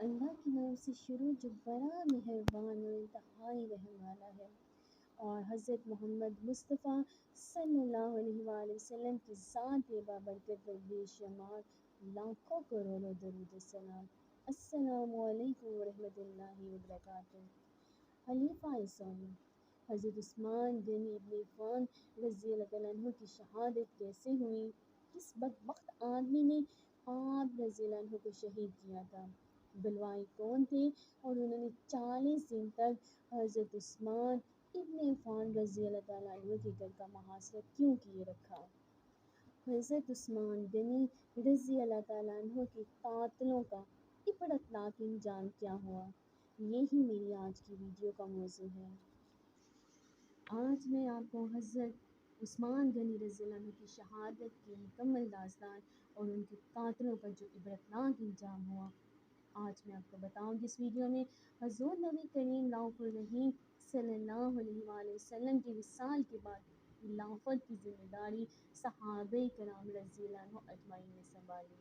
اللہ کے نام سے شروع جو بڑا مہربان و انتہائی رحم والا ہے، اور حضرت محمد مصطفیٰ صلی اللہ علیہ وآلہ وسلم کی ذات بابرکت پر بے شمار لاکھوں کروڑوں درود السلام۔ السلام علیکم ورحمۃ اللہ وبرکاتہ۔ خلیفہ ثانی حضرت عثمان غنی ابن عفان رضی اللہ تعالیٰ عنہ کی شہادت کیسے ہوئی؟ کس بدبخت آدمی نے آپ رضی اللہ عنہ کو شہید کیا تھا؟ بلوائی کون تھے اور انہوں نے 40 دن تک حضرت عثمان ابن عفان رضی اللہ تعالیٰ عنہ کے گھر کا محاصرہ کیوں کیے رکھا؟ حضرت عثمان غنی رضی اللہ تعالیٰ عنہ کے قاتلوں کا عبرتناک انجام کیا ہوا؟ یہی میری آج کی ویڈیو کا موضوع ہے۔ آج میں آپ کو حضرت عثمان غنی رضی اللہ عنہ کی شہادت کی مکمل داستان اور ان کے قاتلوں کا جو عبرتناک انجام ہوا، آج میں آپ کو بتاؤں گی۔ اس ویڈیو میں حضور نبی کریم رؤوف الرحیم صلی اللہ علیہ وآلہ وسلم کے وصال کے بعد خلافت کی ذمہ داری صحابہ کرام رضی اللہ عنہ اجمعین نے سنبھالی۔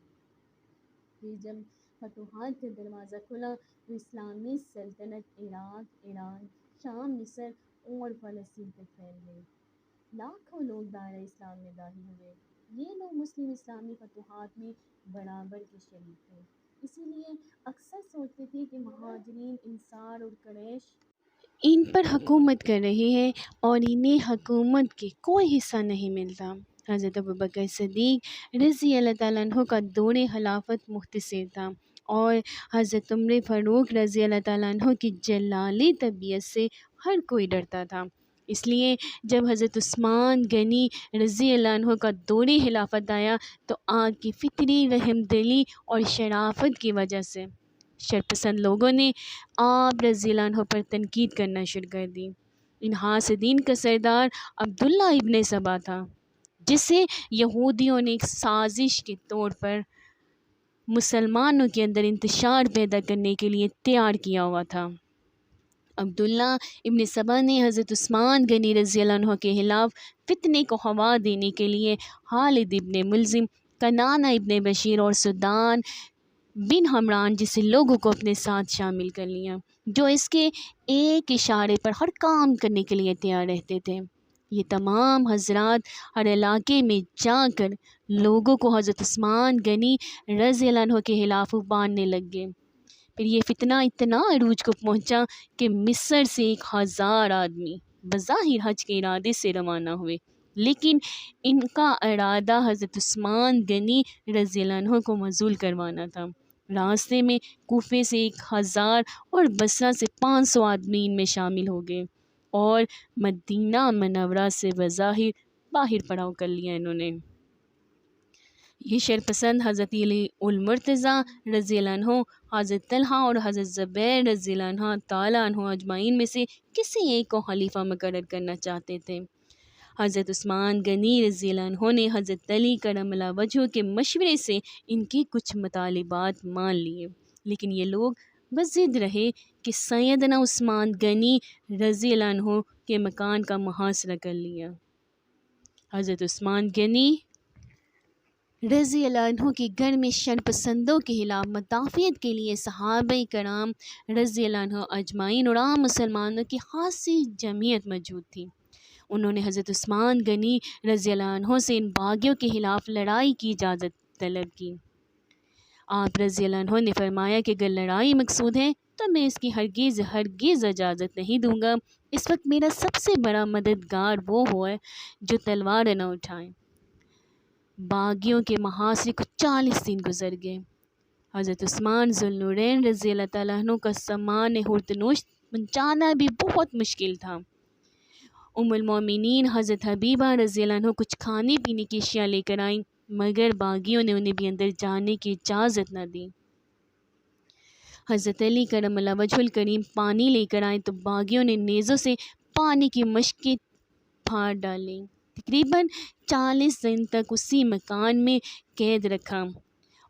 پھر جب فتوحات کا دروازہ کھلا تو اسلامی سلطنت عراق، ایران، شام، مصر اور فلسطین تک پھیل گئی۔ لاکھوں لوگ دائرہ اسلام میں داخل ہوئے۔ یہ لوگ مسلم اسلامی فتوحات میں برابر کے شریک تھے، اسی لیے اکثر سوچتے تھے کہ مہاجرین، انصار اور قریش ان پر حکومت کر رہے ہیں اور انہیں حکومت کے کوئی حصہ نہیں ملتا۔ حضرت ابوبکر صدیق رضی اللہ تعالیٰ عنہ کا دور خلافت مختصر تھا اور حضرت عمر فاروق رضی اللہ تعالیٰ عنہ کی جلالی طبیعت سے ہر کوئی ڈرتا تھا۔ اس لیے جب حضرت عثمان غنی رضی اللہ عنہ کا دور خلافت آیا تو آپ کی فطری رحم دلی اور شرافت کی وجہ سے شرپسند لوگوں نے آپ رضی اللہ عنہ پر تنقید کرنا شروع کر دی۔ ان حاسدین کا سردار عبداللہ ابن سبا تھا، جسے یہودیوں نے ایک سازش کے طور پر مسلمانوں کے اندر انتشار پیدا کرنے کے لیے تیار کیا ہوا تھا۔ عبداللہ ابن سبا نے حضرت عثمان غنی رضی اللہ عنہ کے خلاف فتنے کو ہوا دینے کے لیے خالد ابن ملزم، کنانہ ابن بشیر اور سدان بن حمران جیسے لوگوں کو اپنے ساتھ شامل کر لیا، جو اس کے ایک اشارے پر ہر کام کرنے کے لیے تیار رہتے تھے۔ یہ تمام حضرات ہر علاقے میں جا کر لوگوں کو حضرت عثمان غنی رضی اللہ عنہ کے خلاف ابھارنے لگ گئے۔ پھر یہ فتنہ اتنا عروج کو پہنچا کہ مصر سے 1000 آدمی بظاہر حج کے ارادے سے روانہ ہوئے، لیکن ان کا ارادہ حضرت عثمان غنی رضی اللہ عنہ کو معزول کروانا تھا۔ راستے میں کوفے سے 1000 اور بصرہ سے 500 آدمی ان میں شامل ہو گئے اور مدینہ منورہ سے بظاہر باہر پڑاؤ کر لیا انہوں نے۔ یہ شرپسند حضرت علی المرتضیٰ رضی اللہ عنہ، حضرت طلحہ اور حضرت زبیر رضی اللہ عنہ تعالیٰ عنہ اجمعین میں سے کسی ایک کو خلیفہ مقرر کرنا چاہتے تھے۔ حضرت عثمان غنی رضی اللہ عنہ نے حضرت علی کرم اللہ وجہہ کے مشورے سے ان کے کچھ مطالبات مان لیے، لیکن یہ لوگ بضد رہے کہ سیدنا عثمان غنی رضی اللہ عنہ کے مکان کا محاصرہ کر لیا۔ حضرت عثمان غنی رضی اللہ عنہ کے گھر میں شرپسندوں کے خلاف مدافعت کے لیے صحابہ کرام رضی اللہ عنہ اجمعین اور عام مسلمانوں کی خاصی جمعیت موجود تھی۔ انہوں نے حضرت عثمان غنی رضی اللہ عنہ سے ان باغیوں کے خلاف لڑائی کی اجازت طلب کی۔ آپ رضی اللہ عنہ نے فرمایا کہ اگر لڑائی مقصود ہے تو میں اس کی ہرگز اجازت نہیں دوں گا۔ اس وقت میرا سب سے بڑا مددگار وہ ہے جو تلوار نہ اٹھائے۔ باغیوں کے محاصرے کو 40 دن گزر گئے۔ حضرت عثمان ذو النورین رضی اللہ تعالیٰ عنہ کا سامان ہردنوش پہنچانا بھی بہت مشکل تھا۔ ام المومنین حضرت حبیبہ رضی اللہ عنہ کچھ کھانے پینے کی اشیاء لے کر آئیں، مگر باغیوں نے انہیں بھی اندر جانے کی اجازت نہ دی۔ حضرت علی کرم اللہ وجہ الکریم پانی لے کر آئے تو باغیوں نے نیزوں سے پانی کی مشقیں پھاڑ ڈالیں۔ تقریباً 40 دن تک اسی مکان میں قید رکھا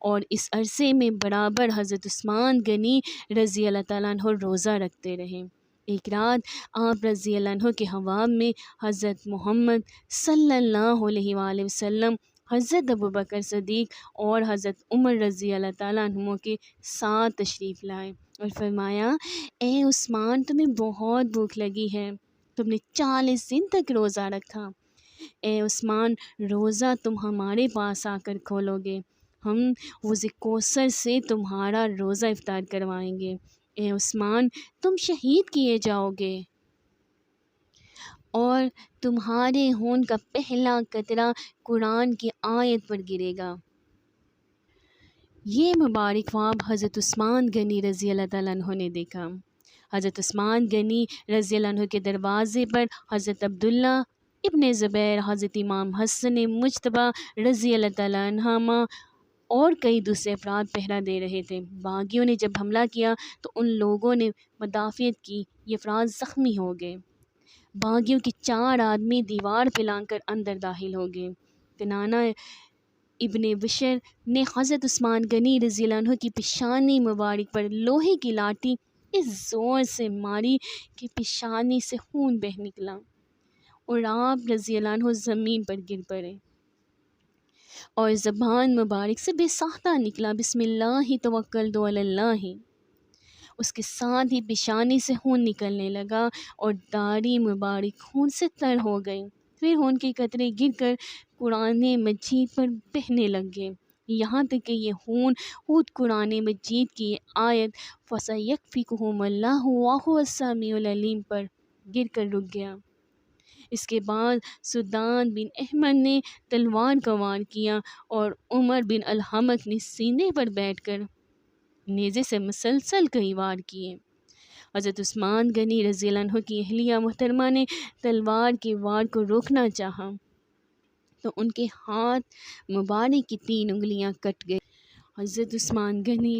اور اس عرصے میں برابر حضرت عثمان غنی رضی اللہ تعالیٰ عنہ روزہ رکھتے رہے۔ ایک رات آپ رضی اللہ عنہ کے حوام میں حضرت محمد صلی اللہ علیہ وآلہ وسلم حضرت ابوبکر صدیق اور حضرت عمر رضی اللہ تعالیٰ عنہ کے ساتھ تشریف لائے اور فرمایا اے عثمان تمہیں بہت بھوک لگی ہے، تم نے 40 دن تک روزہ رکھا۔ اے عثمان روزہ تم ہمارے پاس آ کر کھولو گے، ہم حوض کوثر سے تمہارا روزہ افطار کروائیں گے۔ اے عثمان تم شہید کیے جاؤ گے اور تمہارے خون کا پہلا قطرہ قرآن کی آیت پر گرے گا۔ یہ مبارک خواب حضرت عثمان غنی رضی اللہ تعالیٰ عنہ نے دیکھا۔ حضرت عثمان غنی رضی اللہ عنہ کے دروازے پر حضرت عبداللہ ابن زبیر، حضرت امام حسن مجتبیٰ رضی اللہ تعالیٰ عنہما اور کئی دوسرے افراد پہرا دے رہے تھے۔ باغیوں نے جب حملہ کیا تو ان لوگوں نے مدافعت کی، یہ افراد زخمی ہو گئے۔ باغیوں کے 4 آدمی دیوار پہ لانگ کر اندر داخل ہو گئے۔ کنانہ ابن بشر نے حضرت عثمان غنی رضی اللہ عنہ کی پیشانی مبارک پر لوہے کی لاٹھی اس زور سے ماری کہ پیشانی سے خون بہہ نکلا اور آپ رضی اللہ عنہ زمین پر گر پڑے اور زبان مبارک سے بے ساختہ نکلا بسم اللہ توکلت علی اللہ۔ اس کے ساتھ ہی پیشانی سے خون نکلنے لگا اور داڑھی مبارک خون سے تر ہو گئی، پھر خون کے قطرے گر کر قرآن مجید پر بہنے لگے، یہاں تک کہ یہ خود قرآن مجید کی آیت فَسَيَكْفِيكُهُمُ اللَّهُ وَهُوَ السَّمِيعُ الْعَلِيمُ پر گر کر رک گیا۔ اس کے بعد سدان بن احمد نے تلوار کا وار کیا اور عمر بن الحمق نے سینے پر بیٹھ کر نیزے سے مسلسل کئی وار کیے۔ حضرت عثمان غنی رضی اللہ عنہ کی اہلیہ محترمہ نے تلوار کے وار کو روکنا چاہا تو ان کے ہاتھ مبارک کی 3 انگلیاں کٹ گئی۔ حضرت عثمان غنی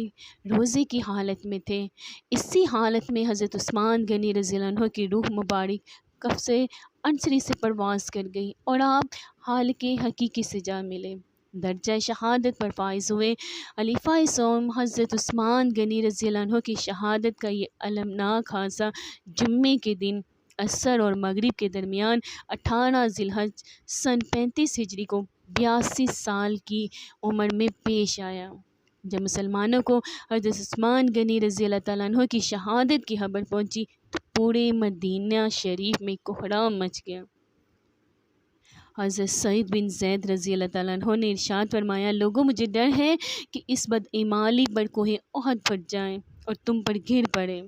روزے کی حالت میں تھے۔ اسی حالت میں حضرت عثمان غنی رضی اللہ عنہ کی روح مبارک کف سے عنصری سے پرواز کر گئی اور آپ حالق حقیقی سے جا ملے، درجہ شہادت پر فائز ہوئے۔ خلیفہ سوم حضرت عثمان غنی رضی اللہ عنہ کی شہادت کا یہ المناک حادثہ جمعے کے دن عصر اور مغرب کے درمیان 18 ذی الحج سن 35 ہجری کو 82 سال کی عمر میں پیش آیا۔ جب مسلمانوں کو حضرت عثمان غنی رضی اللہ تعالیٰ عنہ کی شہادت کی خبر پہنچی تو پورے مدینہ شریف میں کوہرام مچ گیا۔ حضرت سعید بن زید رضی اللہ تعالیٰ عنہ نے ارشاد فرمایا لوگوں مجھے ڈر ہے کہ اس بدعمالی پر کوہ احد پھٹ جائیں اور تم پر گر پڑے۔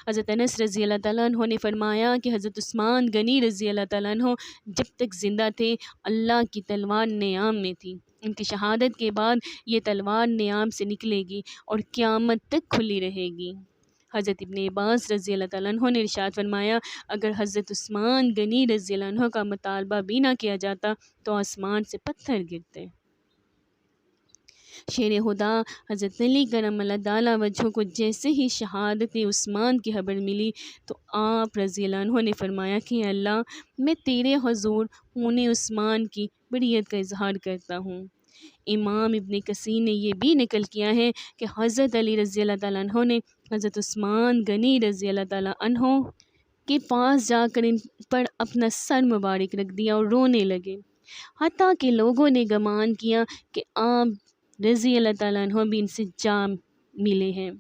حضرت انس رضی اللہ تعالیٰ عنہ نے فرمایا کہ حضرت عثمان غنی رضی اللہ تعالیٰ عنہ جب تک زندہ تھے اللہ کی تلوار نیام میں تھی، ان کی شہادت کے بعد یہ تلوار نیام سے نکلے گی اور قیامت تک کھلی رہے گی۔ حضرت ابن عباس رضی اللہ تعالیٰ عنہ نے ارشاد فرمایا اگر حضرت عثمان غنی رضی اللہ عنہ کا مطالبہ بھی نہ کیا جاتا تو آسمان سے پتھر گرتے۔ شیر خدا حضرت علی کرم اللہ تعالیٰ وجہہ کو جیسے ہی شہادت عثمان کی خبر ملی تو آپ رضی اللہ عنہ نے فرمایا کہ اللہ میں تیرے حضور خون عثمان کی بریت کا اظہار کرتا ہوں۔ امام ابن کثیر نے یہ بھی نقل کیا ہے کہ حضرت علی رضی اللہ تعالیٰ عنہ نے حضرت عثمان غنی رضی اللہ تعالیٰ عنہ کے پاس جا کر ان پر اپنا سر مبارک رکھ دیا اور رونے لگے، حتیٰ کہ لوگوں نے گمان کیا کہ آپ رضی اللہ تعالیٰ عنہ بھی ان سے جا ملے ہیں۔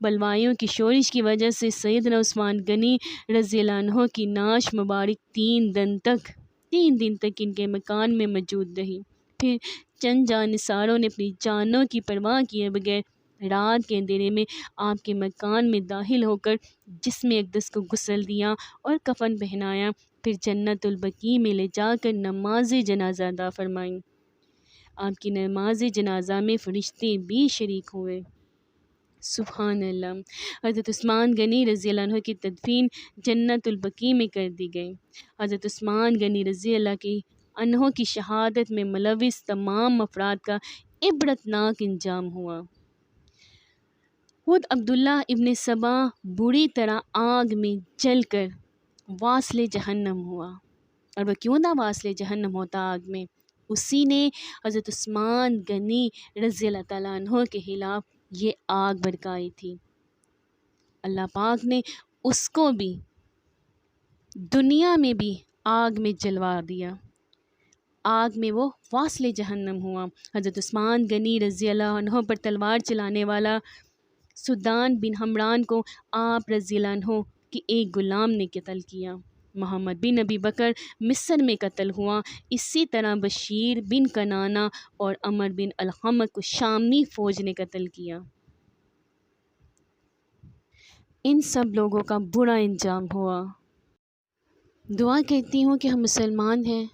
بلوائیوں کی شورش کی وجہ سے سیدنا عثمان غنی رضی اللہ عنہ کی نعش مبارک 3 دن تک ان کے مکان میں موجود رہی، پھر چند جانثاروں نے اپنی جانوں کی پرواہ کیے بغیر رات کے اندھیرے میں آپ کے مکان میں داخل ہو کر جسم اقدس کو غسل دیا اور کفن پہنایا، پھر جنت البقیع میں لے جا کر نماز جنازہ ادا فرمائی۔ آپ کی نماز جنازہ میں فرشتے بھی شریک ہوئے۔ سبحان اللہ۔ حضرت عثمان غنی رضی اللہ عنہ کی تدفین جنت البقیع میں کر دی گئی۔ حضرت عثمان غنی رضی اللہ عنہ کی شہادت میں ملوث تمام افراد کا عبرتناک انجام ہوا۔ خود عبداللہ ابن سبا بری طرح آگ میں جل کر واصل جہنم ہوا، اور وہ کیوں نہ واصل جہنم ہوتا آگ میں، اسی نے حضرت عثمان غنی رضی اللہ تعالیٰ عنہ کے خلاف یہ آگ بھڑکائی تھی۔ اللہ پاک نے اس کو بھی دنیا میں بھی آگ میں جلوا دیا۔ آگ میں وہ واصل جہنم ہوا۔ حضرت عثمان غنی رضی اللہ عنہ پر تلوار چلانے والا سدان بن حمران کو آپ رضی اللہ عنہ کے ایک غلام نے قتل کیا۔ محمد بن ابی بکر مصر میں قتل ہوا۔ اسی طرح بشیر بن کنانہ اور عمر بن الحمہ کو شامی فوج نے قتل کیا۔ ان سب لوگوں کا برا انجام ہوا۔ دعا کرتی ہوں کہ ہم مسلمان ہیں،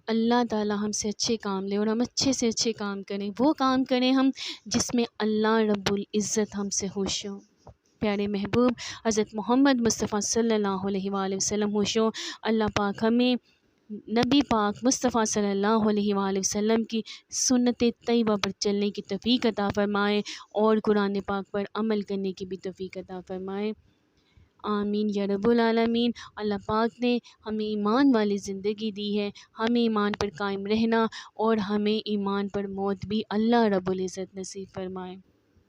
اللہ تعالی ہم سے اچھے کام لے اور ہم اچھے سے اچھے کام کریں، وہ کام کریں ہم جس میں اللہ رب العزت ہم سے خوش ہو۔ پیارے محبوب حضرت محمد مصطفیٰ صلی اللہ علیہ وآلہ وسلم خوش ہو۔ اللہ پاک ہمیں نبی پاک مصطفیٰ صلی اللہ علیہ وآلہ وسلم کی سنت طیبہ پر چلنے کی توفیق عطا فرمائے اور قرآن پاک پر عمل کرنے کی بھی توفیق عطا فرمائے۔ آمین یا رب العالمین۔ اللہ پاک نے ہمیں ایمان والی زندگی دی ہے، ہمیں ایمان پر قائم رہنا اور ہمیں ایمان پر موت بھی اللہ رب العزت نصیب فرمائے۔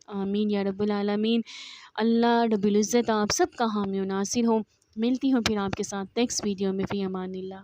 آمین یا رب العالمین۔ اللہ رب العزت آپ سب کا حامی و ناصر ہو۔ ملتی ہوں پھر آپ کے ساتھ نیکسٹ ویڈیو میں، فی امان اللہ۔